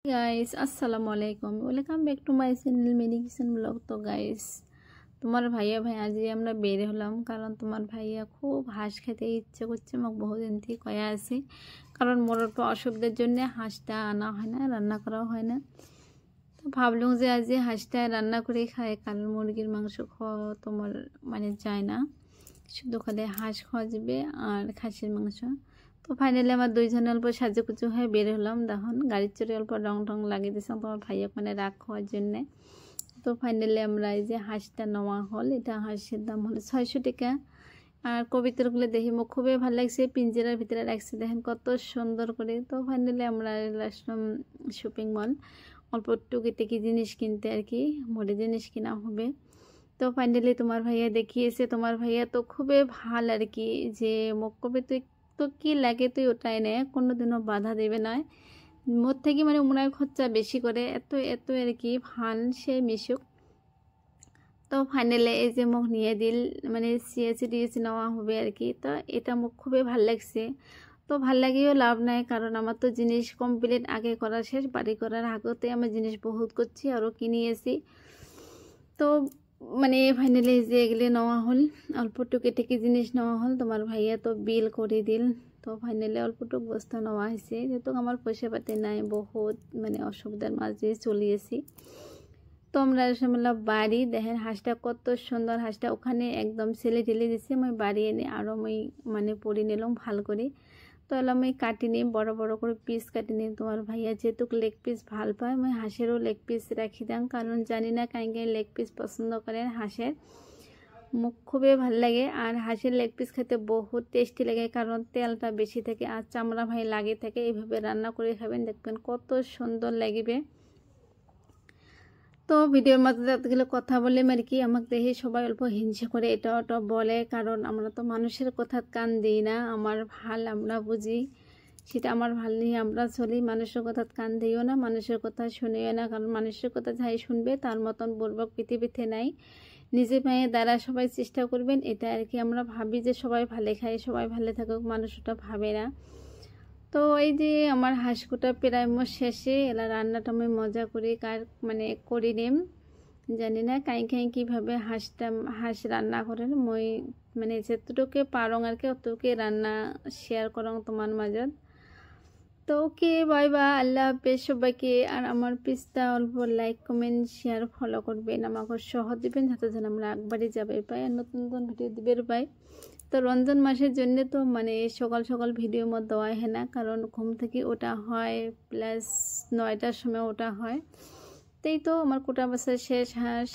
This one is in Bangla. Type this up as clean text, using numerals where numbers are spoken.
गाइस अस्सलाम वालेकुम welcome back to my channel mini kitchen blog. तो गाइस তোমার ভাইয়া ভাই আজি আমরা বের হলাম কারণ তোমার ভাইয়া খুব হাঁস খেতে ইচ্ছে করছে। আমাকে বহুদিন থেকে কয়া আছে কারণ মোর তো অসুবিধার জন্য হাঁসটা আনা হয় না, রান্না করা হয় না। তো ভাবলাম যে আজ হাঁসটা রান্না করে খায়, কারণ মুরগির মাংস খাওয়া তোমার মানে যায় না, শুধু খালি হাঁস খাওয়া যাবে আর খাসির মাংস। তো ফাইনালি আমার দুইজনে অল্প সাজুকুচু হয়ে বের হলাম। দেখুন গাড়ির চড়ে অল্প রং টং লাগিয়ে দিয়েছিলাম তোমার ভাইয়া ওখানে রাগ খাওয়ার জন্যে। তো ফাইনালি আমরা এই যে হাঁসটা নেওয়া হল, এটা হাঁসের দাম হলো 600 টাকা। আর কবিতাগুলো দেখি মোক খুবই ভালো লাগছে, পিঞ্জেরার ভিতরে রাখছে দেখেন কত সুন্দর করে। তো ফাইনালি আমরা আসলাম শপিং মল অল্প টুকিটাকি জিনিস কিনতে আর কি, মোটে জিনিস কিনা হবে। তো ফাইনালি তোমার ভাইয়া দেখিয়েছে, তোমার ভাইয়া তো খুবই ভাল আর কি, যে মোক কবে তুই তো কী লাগে তুই ওটাই নে, কোনোদিনও বাধা দেবে না। মোর থেকে মানে মনে হয় খরচা বেশি করে, এত এত আর কি ভাল সে মিশুক। তো ফাইনালি এই যে মোক নিয়ে দিল, মানে সিএসি ডিএসি নেওয়া হবে আর কি। তো এটা মোক খুবই ভাল লাগছে। তো ভাল লাগিও লাভ নাই, কারণ আমার তো জিনিস কমপ্লিট আগে করা শেষ, বাড়ি করার আগতে আমি জিনিস বহুত করছি আরও কিনিয়েছি। তো মানে ফাইনালি যে এগুলি নেওয়া হল, অল্প টুকিটাকি জিনিস নেওয়া হল। তোমার ভাইয়া তো বিল করে দিল। তো ফাইনালি অল্পটুক বস্তু নেওয়া হয়েছে, যেহেতু আমার পয়সা পাতি নাই, বহুত মানে অসুবিধার মাঝে চলিয়েছি। তো আমরা আসলে বাড়ি দেখেন হাঁসটা কত সুন্দর, হাঁসটা ওখানে একদম ছেলে ঢেলে দিছি, আমি বাড়ি এনে আরও আমি মানে পরি নিলাম ভালো করে। তো আমি কাটি নিই, বড় বড় করে পিস কাটি নিই। তোমার ভাইয়া যেহেতু লেগ পিস ভাল পায়, আমি হাঁসেরও লেগ পিস রাখি দাম, কারণ জানি না কাই লেগ পিস পছন্দ করেন হাঁসের, মুখ খুবই ভাল লাগে। আর হাঁসের লেগ পিস খেতে বহুত টেস্টি লাগে, কারণ তেলটা বেশি থাকে আর চামড়া ভাই লাগে থাকে। এইভাবে রান্না করে খাবেন, দেখবেন কত সুন্দর লাগবে। তো ভিডিওর মধ্যে যতগুলো কথা বলে আর কি, আমাকে দেখে সবাই অল্প হিংসা করে, এটা ওটা বলে, কারণ আমরা তো মানুষের কথা কান দিই না। আমার ভাল আমরা বুঝি, সেটা আমার ভাল নিয়ে আমরা চলি। মানুষের কথা কান দিও না, মানুষের কথা শুনিও না, কারণ মানুষের কথা যাই শুনবে তার মতন বুর্বক পৃথিবীতে নাই। নিজে পায়ে দ্বারা সবাই চেষ্টা করবেন, এটা আর কি। আমরা ভাবি যে সবাই ভালো খায়, সবাই ভালো থাকুক, মানুষ ওটা ভাবে না। তো এই যে আমার হাঁসকুটা প্রায় মোর শেষে, এলা রান্নাটা আমি মজা করে মানে করি নিম। জানি না কাই কীভাবে হাঁস রান্না করেন, মই মানে যেতটুকু পারং আর কি অতটুকু রান্না শেয়ার করং তোমার মাঝত। তো ওকে বাই বাই, আল্লাহ হাফেজ সবাইকে। আর আমার পেজটা অল্প লাইক কমেন্ট শেয়ার ফলো করবেন, আমাকে সহ দিবেন, যাতে যেন আমরা একবারই যাবে পাই আর নতুন নতুন ভিডিও দিবের পাই। তো রমজান মাসের জন্য তো মানে সকাল সকাল ভিডিও মধ্যে দেওয়া হয় না, কারণ ঘুম থেকে ওটা হয়, প্লাস 9টার সময় ওটা হয়। তাই তো আমার কোটা বাসা শেষ। হাঁস